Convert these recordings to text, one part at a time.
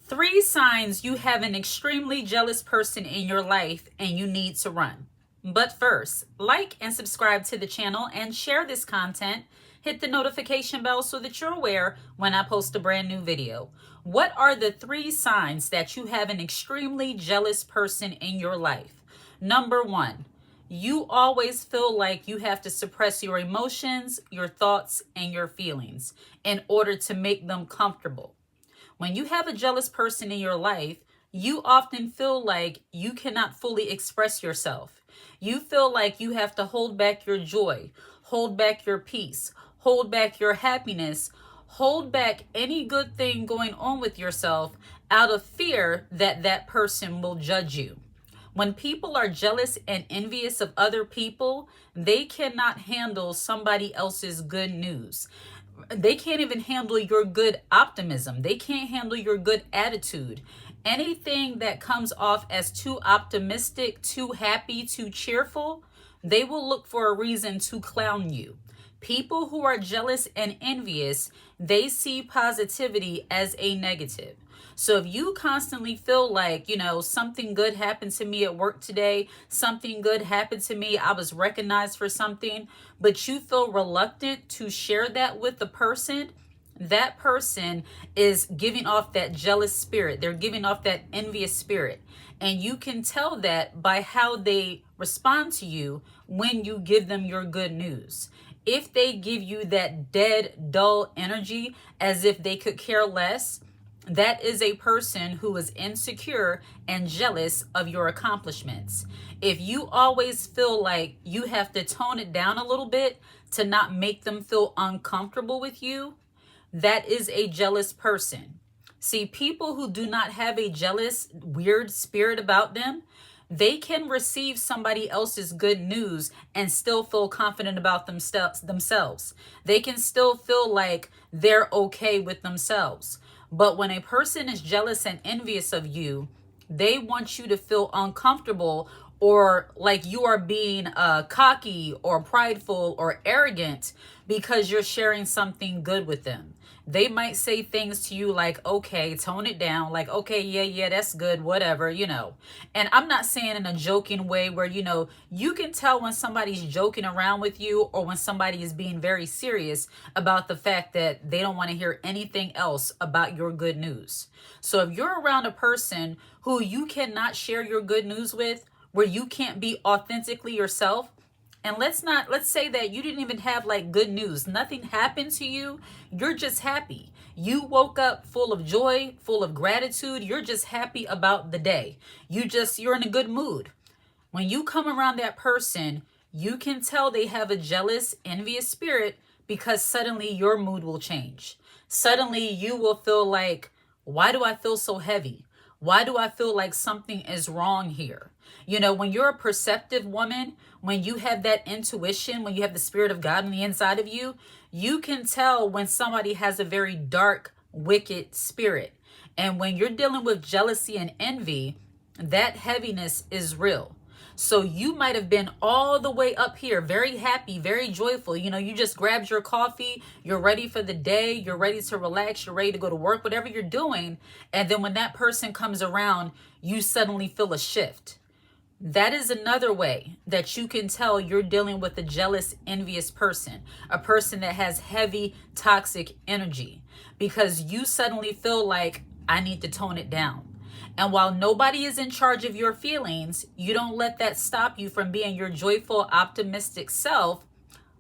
3 signs you have an extremely jealous person in your life and you need to run. But first, like and subscribe to the channel and share this content. Hit the notification bell so that you're aware when I post a brand new video. What are the 3 signs that you have an extremely jealous person in your life? Number 1, you always feel like you have to suppress your emotions, your thoughts, and your feelings in order to make them comfortable. When you have a jealous person in your life, you often feel like you cannot fully express yourself. You feel like you have to hold back your joy, hold back your peace, hold back your happiness, hold back any good thing going on with yourself out of fear that that person will judge you. When people are jealous and envious of other people, they cannot handle somebody else's good news. They can't even handle your good optimism. They can't handle your good attitude. Anything that comes off as too optimistic, too happy, too cheerful, they will look for a reason to clown you. People who are jealous and envious, they see positivity as a negative. So if you constantly feel like, something good happened to me at work today, something good happened to me, I was recognized for something, but you feel reluctant to share that with the person, that person is giving off that jealous spirit. They're giving off that envious spirit. And you can tell that by how they respond to you when you give them your good news. If they give you that dead, dull energy as if they could care less, that is a person who is insecure and jealous of your accomplishments. If you always feel like you have to tone it down a little bit to not make them feel uncomfortable with you, that is a jealous person. See, people who do not have a jealous, weird spirit about them, they can receive somebody else's good news and still feel confident about themselves. They can still feel like they're okay with themselves. But when a person is jealous and envious of you, they want you to feel uncomfortable or like you are being cocky or prideful or arrogant because you're sharing something good with them. They might say things to you like, okay, tone it down. Like, okay, yeah, that's good, whatever, And I'm not saying in a joking way where, you can tell when somebody's joking around with you or when somebody is being very serious about the fact that they don't want to hear anything else about your good news. So if you're around a person who you cannot share your good news with, where you can't be authentically yourself, and let's say that you didn't even have like good news. Nothing happened to you. You're just happy. You woke up full of joy, full of gratitude. You're just happy about the day. You're in a good mood. When you come around that person, you can tell they have a jealous, envious spirit because suddenly your mood will change. Suddenly you will feel like, why do I feel so heavy? Why do I feel like something is wrong here? When you're a perceptive woman, when you have that intuition, when you have the spirit of God on the inside of you, you can tell when somebody has a very dark, wicked spirit. And when you're dealing with jealousy and envy, that heaviness is real. So you might have been all the way up here, very happy, very joyful. You just grabbed your coffee, you're ready for the day, you're ready to relax, you're ready to go to work, whatever you're doing. And then when that person comes around, you suddenly feel a shift. That is another way that you can tell you're dealing with a jealous, envious person, a person that has heavy, toxic energy, because you suddenly feel like, I need to tone it down. And while nobody is in charge of your feelings, you don't let that stop you from being your joyful, optimistic self.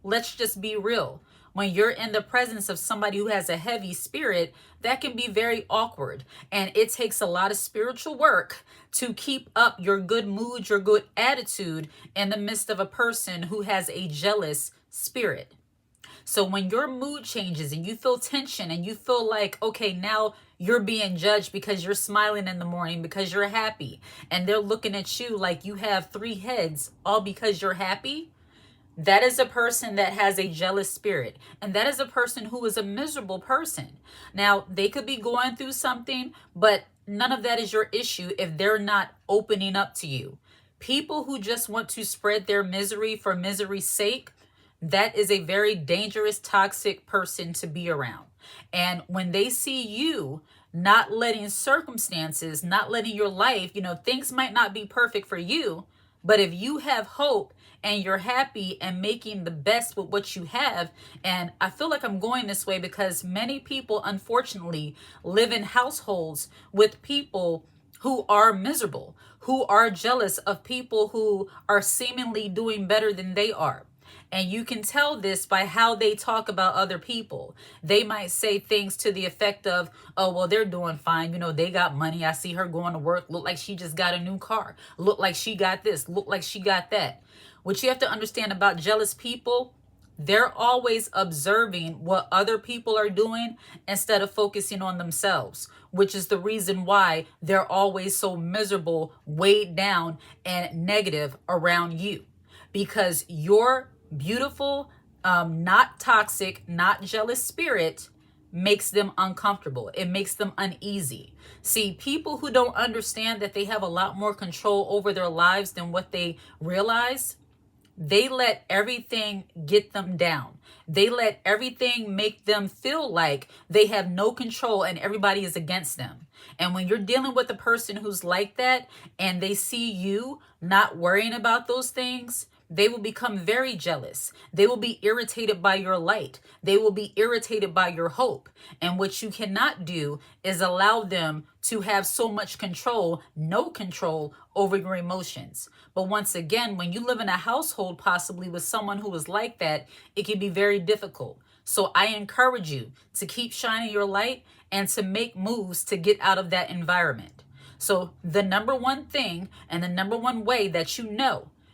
Let's just be real. When you're in the presence of somebody who has a heavy spirit, that can be very awkward. And it takes a lot of spiritual work to keep up your good mood, your good attitude in the midst of a person who has a jealous spirit. So when your mood changes and you feel tension and you feel like, okay, now you're being judged because you're smiling in the morning, because you're happy, and they're looking at you like you have 3 heads, all because you're happy, that is a person that has a jealous spirit. And that is a person who is a miserable person. Now, they could be going through something, but none of that is your issue if they're not opening up to you. People who just want to spread their misery for misery's sake, that is a very dangerous, toxic person to be around. And when they see you not letting circumstances, not letting your life, things might not be perfect for you, but if you have hope and you're happy and making the best with what you have, and I feel like I'm going this way because many people, unfortunately, live in households with people who are miserable, who are jealous of people who are seemingly doing better than they are. And you can tell this by how they talk about other people. They might say things to the effect of, oh, well, they're doing fine. They got money. I see her going to work. Look like she just got a new car. Look like she got this. Look like she got that. What you have to understand about jealous people, they're always observing what other people are doing instead of focusing on themselves, which is the reason why they're always so miserable, weighed down, and negative around you. Because your beautiful, not toxic, not jealous spirit makes them uncomfortable. It makes them uneasy. See, people who don't understand that they have a lot more control over their lives than what they realize, they let everything get them down. They let everything make them feel like they have no control and everybody is against them. And when you're dealing with a person who's like that and they see you not worrying about those things, they will become very jealous. They will be irritated by your light. They will be irritated by your hope. And what you cannot do is allow them to have so much control, no control over your emotions. But once again, when you live in a household possibly with someone who is like that, it can be very difficult. So I encourage you to keep shining your light and to make moves to get out of that environment. So the number one thing and the number one way that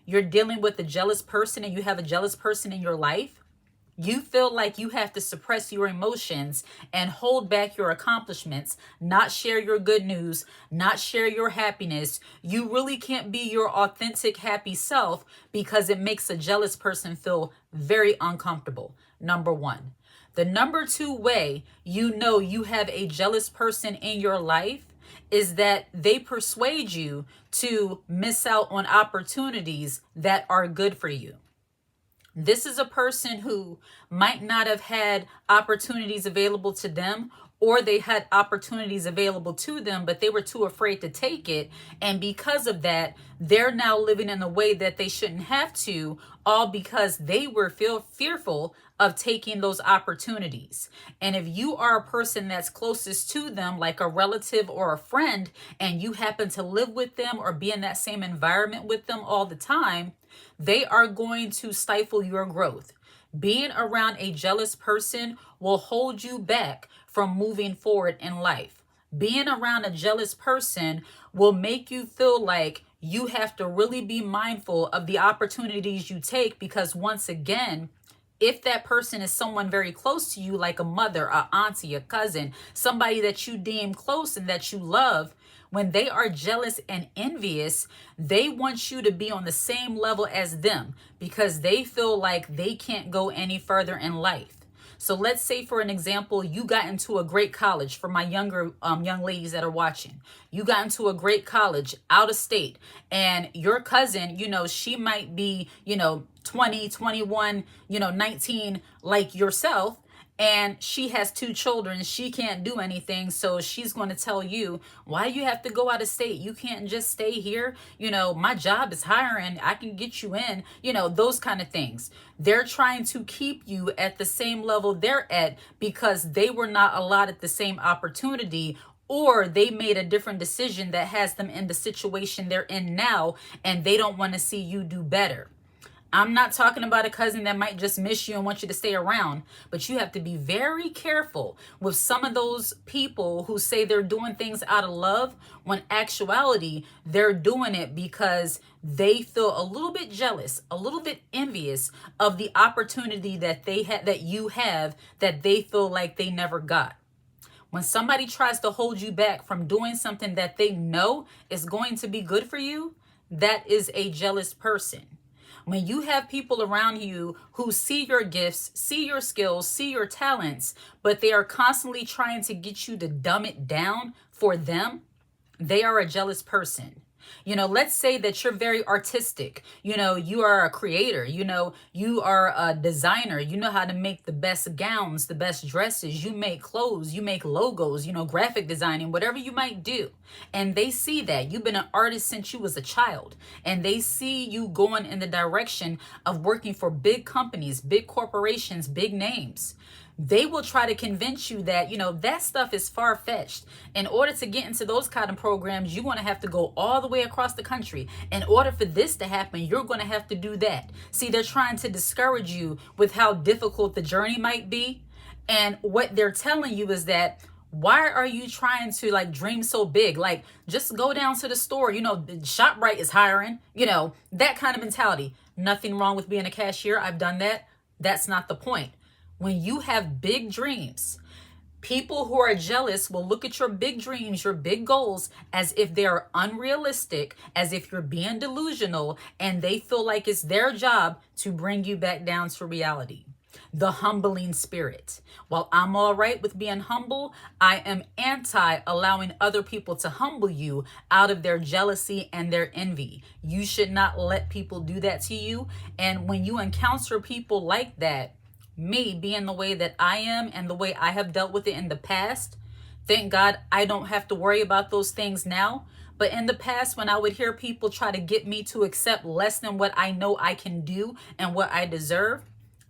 you're dealing with a jealous person and you have a jealous person in your life, you feel like you have to suppress your emotions and hold back your accomplishments, not share your good news, not share your happiness. You really can't be your authentic, happy self because it makes a jealous person feel very uncomfortable. Number one. The number two way you have a jealous person in your life is that they persuade you to miss out on opportunities that are good for you. This is a person who might not have had opportunities available to them, or they had opportunities available to them, but they were too afraid to take it. And because of that, they're now living in a way that they shouldn't have to, all because they were fearful of taking those opportunities. And if you are a person that's closest to them, like a relative or a friend, and you happen to live with them or be in that same environment with them all the time, they are going to stifle your growth. Being around a jealous person will hold you back from moving forward in life. Being around a jealous person will make you feel like you have to really be mindful of the opportunities you take, because once again, if that person is someone very close to you, like a mother, a auntie, a cousin, somebody that you deem close and that you love, when they are jealous and envious, they want you to be on the same level as them because they feel like they can't go any further in life. So let's say, for an example, you got into a great college. For my younger young ladies that are watching, you got into a great college out of state, and your cousin, she might be, 20, 21, 19, like yourself. And she has 2 children. She can't do anything. So she's going to tell you, why do you have to go out of state? You can't just stay here. My job is hiring. I can get you in, those kind of things. They're trying to keep you at the same level they're at because they were not allotted the same opportunity, or they made a different decision that has them in the situation they're in now, and they don't want to see you do better. I'm not talking about a cousin that might just miss you and want you to stay around, but you have to be very careful with some of those people who say they're doing things out of love, when actuality, they're doing it because they feel a little bit jealous, a little bit envious of the opportunity that you have that they feel like they never got. When somebody tries to hold you back from doing something that they know is going to be good for you, that is a jealous person. When you have people around you who see your gifts, see your skills, see your talents, but they are constantly trying to get you to dumb it down for them, they are a jealous person. Let's say that you're very artistic. You are a creator. You are a designer. You know how to make the best gowns, the best dresses. You make clothes, you make logos, graphic designing, whatever you might do. And they see that you've been an artist since you was a child. And they see you going in the direction of working for big companies, big corporations, big names. They will try to convince you that, that stuff is far-fetched. In order to get into those kind of programs, you're going to have to go all the way across the country. In order for this to happen, you're going to have to do that. See, they're trying to discourage you with how difficult the journey might be. And what they're telling you is that, why are you trying to dream so big? Just go down to the store, ShopRite is hiring, that kind of mentality. Nothing wrong with being a cashier. I've done that. That's not the point. When you have big dreams, people who are jealous will look at your big dreams, your big goals, as if they're unrealistic, as if you're being delusional, and they feel like it's their job to bring you back down to reality. The humbling spirit. While I'm all right with being humble, I am anti allowing other people to humble you out of their jealousy and their envy. You should not let people do that to you. And when you encounter people like that, me being the way that I am and the way I have dealt with it in the past, thank God I don't have to worry about those things now. But in the past, when I would hear people try to get me to accept less than what I know I can do and what I deserve,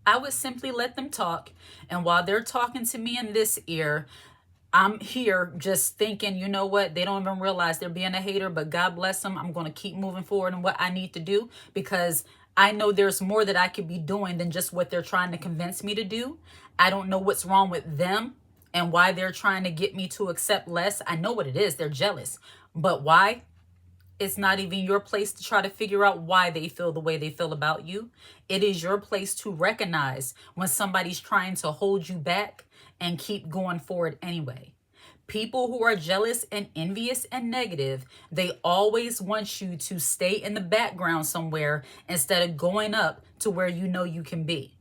I would simply let them talk. And while they're talking to me in this ear, I'm here just thinking, you know what? They don't even realize they're being a hater, but God bless them. I'm going to keep moving forward in what I need to do, because I know there's more that I could be doing than just what they're trying to convince me to do. I don't know what's wrong with them and why they're trying to get me to accept less. I know what it is. They're jealous. But why? It's not even your place to try to figure out why they feel the way they feel about you. It is your place to recognize when somebody's trying to hold you back and keep going forward anyway. People who are jealous and envious and negative, they always want you to stay in the background somewhere instead of going up to where you know you can be.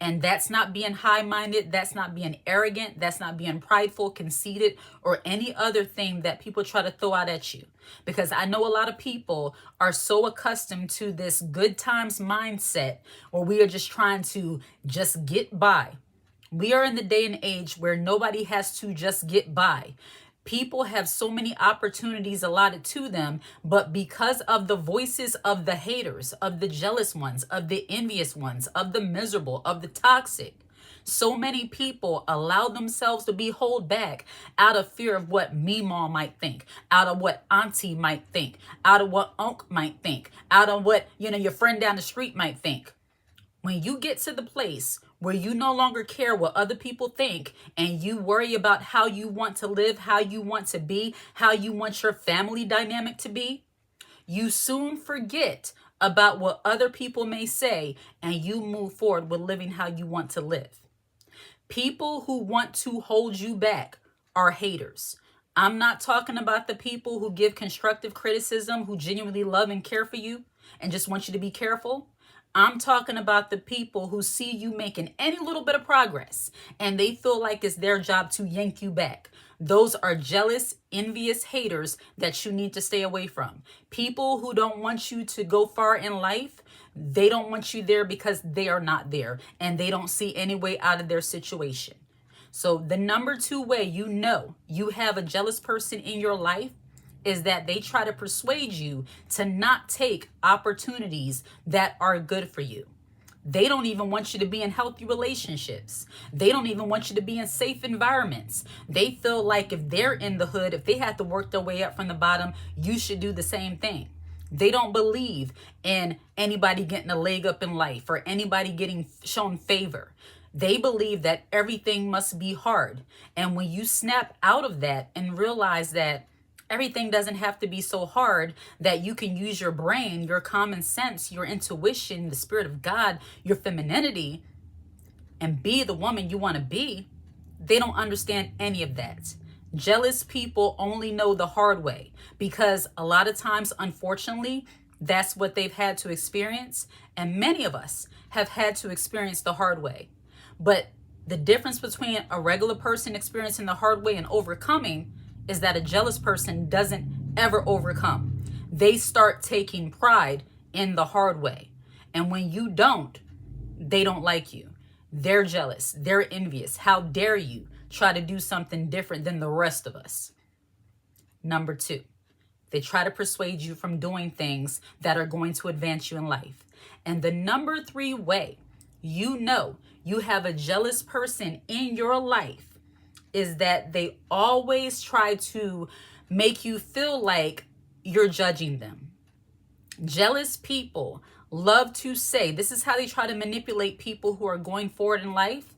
And that's not being high-minded. That's not being arrogant. That's not being prideful, conceited, or any other thing that people try to throw out at you. Because I know a lot of people are so accustomed to this good times mindset where we are just trying to just get by. We are in the day and age where nobody has to just get by. People have so many opportunities allotted to them, but because of the voices of the haters, of the jealous ones, of the envious ones, of the miserable, of the toxic, so many people allow themselves to be held back out of fear of what Meemaw might think, out of what Auntie might think, out of what Unc might think, out of what, your friend down the street might think. When you get to the place where you no longer care what other people think and you worry about how you want to live, how you want to be, how you want your family dynamic to be, you soon forget about what other people may say and you move forward with living how you want to live. People who want to hold you back are haters. I'm not talking about the people who give constructive criticism, who genuinely love and care for you and just want you to be careful. I'm talking about the people who see you making any little bit of progress and they feel like it's their job to yank you back. Those are jealous, envious haters that you need to stay away from. People who don't want you to go far in life, they don't want you there because they are not there and they don't see any way out of their situation. So the number 2 way you have a jealous person in your life is that they try to persuade you to not take opportunities that are good for you. They don't even want you to be in healthy relationships. They don't even want you to be in safe environments. They feel like if they're in the hood, if they have to work their way up from the bottom, you should do the same thing. They don't believe in anybody getting a leg up in life or anybody getting shown favor. They believe that everything must be hard. And when you snap out of that and realize that everything doesn't have to be so hard, that you can use your brain, your common sense, your intuition, the spirit of God, your femininity, and be the woman you want to be, they don't understand any of that. Jealous people only know the hard way because a lot of times, unfortunately, that's what they've had to experience. And many of us have had to experience the hard way. But the difference between a regular person experiencing the hard way and overcoming is that a jealous person doesn't ever overcome. they start taking pride in the hard way. And when you don't, they don't like you. They're jealous. They're envious. How dare you try to do something different than the rest of us? Number two, they try to persuade you from doing things that are going to advance you in life. And the number three way you know you have a jealous person in your life is that they always try to make you feel like you're judging them. Jealous people love to say, this is how they try to manipulate people who are going forward in life.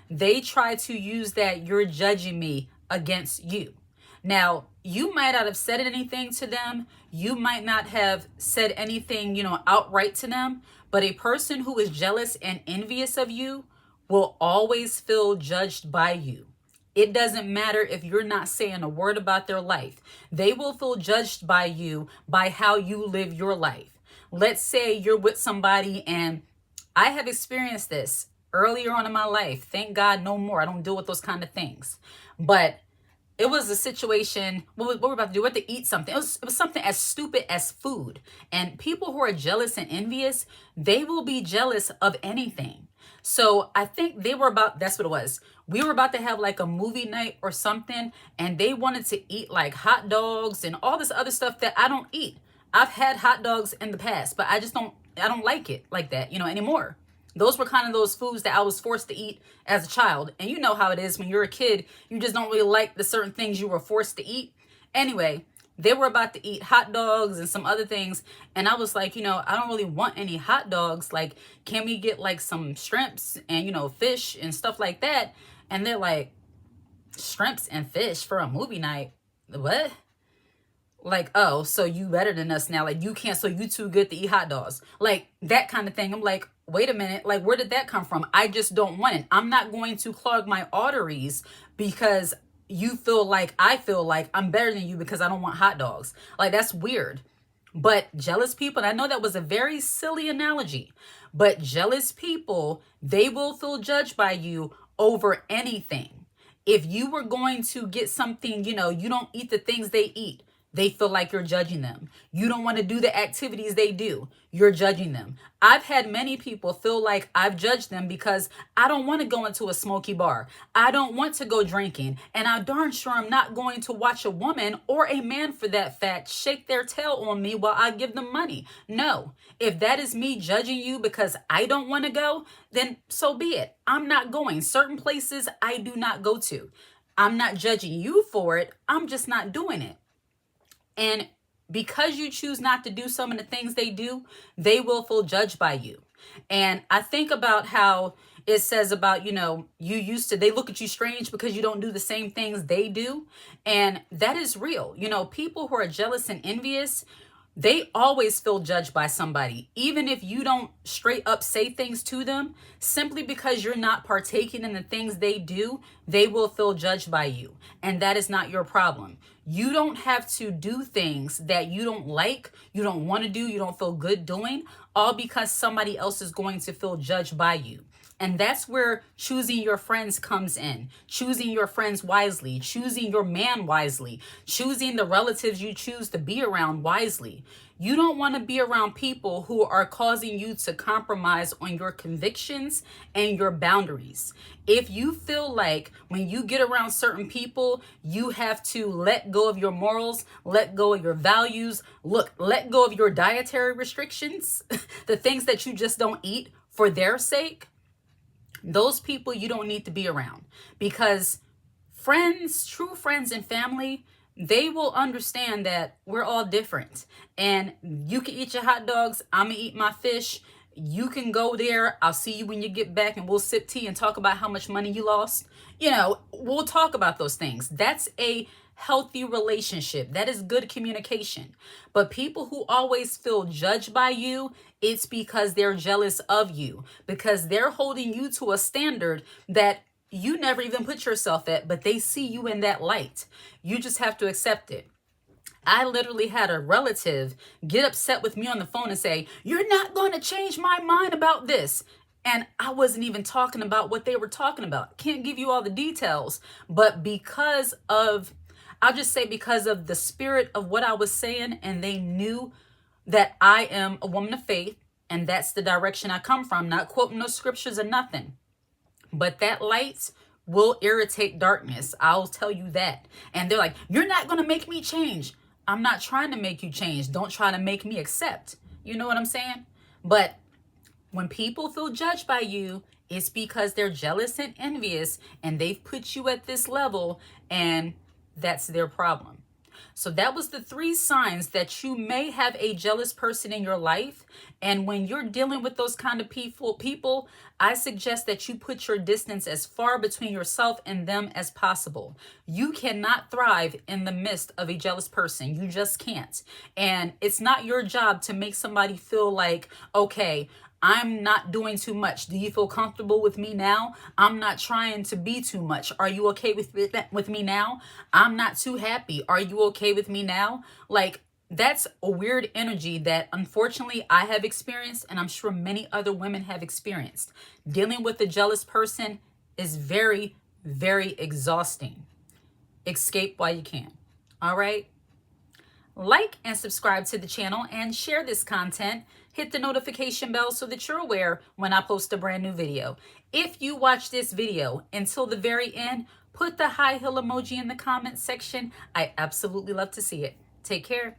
They try to use that "you're judging me" against you. Now, you might not have said anything to them. You might not have said anything, outright to them. But a person who is jealous and envious of you will always feel judged by you. It doesn't matter if you're not saying a word about their life. They will feel judged by you by how you live your life. Let's say you're with somebody, and I have experienced this earlier on in my life. Thank God no more. I don't deal with those kind of things. But it was a situation, what we're about to do, we had to eat something. It was something as stupid as food. And people who are jealous and envious, they will be jealous of anything. So I think that's what it was. We were about to have like a movie night or something, and they wanted to eat like hot dogs and all this other stuff that I don't eat. I've had hot dogs in the past, but I don't like it like that, anymore. Those were kind of those foods that I was forced to eat as a child. And you know how it is when you're a kid, you just don't really like the certain things you were forced to eat. Anyway, they were about to eat hot dogs and some other things. And I was like, I don't really want any hot dogs. Like, can we get like some shrimps and, fish and stuff like that? And they're like, shrimps and fish for a movie night? What? Like, oh, so you better than us now. Like, you can't, so you too good to eat hot dogs. Like, that kind of thing. I'm like, wait a minute. Like, where did that come from? I just don't want it. I'm not going to clog my arteries because you feel like I feel like I'm better than you because I don't want hot dogs. Like, that's weird. But jealous people, and I know that was a very silly analogy, but jealous people, they will feel judged by you over anything. If you were going to get something, you don't eat the things they eat, they feel like you're judging them. You don't want to do the activities they do, you're judging them. I've had many people feel like I've judged them because I don't want to go into a smoky bar. I don't want to go drinking. And I darn sure I'm not going to watch a woman, or a man for that fact, shake their tail on me while I give them money. No, if that is me judging you because I don't want to go, then so be it. I'm not going. Certain places I do not go to. I'm not judging you for it. I'm just not doing it. And because you choose not to do some of the things they do, they will feel judged by you. And I think about how it says about, they look at you strange because you don't do the same things they do. And that is real. People who are jealous and envious, they always feel judged by somebody, even if you don't straight up say things to them. Simply because you're not partaking in the things they do, they will feel judged by you. And that is not your problem. You don't have to do things that you don't like, you don't want to do, you don't feel good doing, all because somebody else is going to feel judged by you. And that's where choosing your friends comes in. Choosing your friends wisely, choosing your man wisely, choosing the relatives you choose to be around wisely. You don't want to be around people who are causing you to compromise on your convictions and your boundaries. If you feel like when you get around certain people, you have to let go of your morals, let go of your values, let go of your dietary restrictions, the things that you just don't eat for their sake, those people you don't need to be around. Because friends, true friends and family, they will understand that we're all different. And you can eat your hot dogs, I'm gonna eat my fish. You can go there, I'll see you when you get back, and we'll sip tea and talk about how much money you lost. We'll talk about those things. That's a healthy relationship. That is good communication. But people who always feel judged by you, it's because they're jealous of you, because they're holding you to a standard that you never even put yourself at, but they see you in that light. You just have to accept it. I literally had a relative get upset with me on the phone and say, "You're not going to change my mind about this." And I wasn't even talking about what they were talking about. Can't give you all the details, but because of I'll just say because of the spirit of what I was saying, and they knew that I am a woman of faith, and that's the direction I come from, not quoting no scriptures or nothing. But that light will irritate darkness. I'll tell you that. And they're like, you're not going to make me change. I'm not trying to make you change. Don't try to make me accept. You know what I'm saying? But when people feel judged by you, it's because they're jealous and envious, and they've put you at this level, and that's their problem. So that was the 3 signs that you may have a jealous person in your life. And when you're dealing with those kind of people, I suggest that you put your distance as far between yourself and them as possible. You cannot thrive in the midst of a jealous person. You just can't. And it's not your job to make somebody feel like, okay, I'm not doing too much. Do you feel comfortable with me now? I'm not trying to be too much. Are you okay with me now? I'm not too happy. Are you okay with me now? Like, that's a weird energy that unfortunately I have experienced, and I'm sure many other women have experienced. Dealing with a jealous person is very, very exhausting. Escape while you can. All right? Like and subscribe to the channel and share this content. Hit the notification bell so that you're aware when I post a brand new video. If you watch this video until the very end, put the high heel emoji in the comment section. I absolutely love to see it. Take care.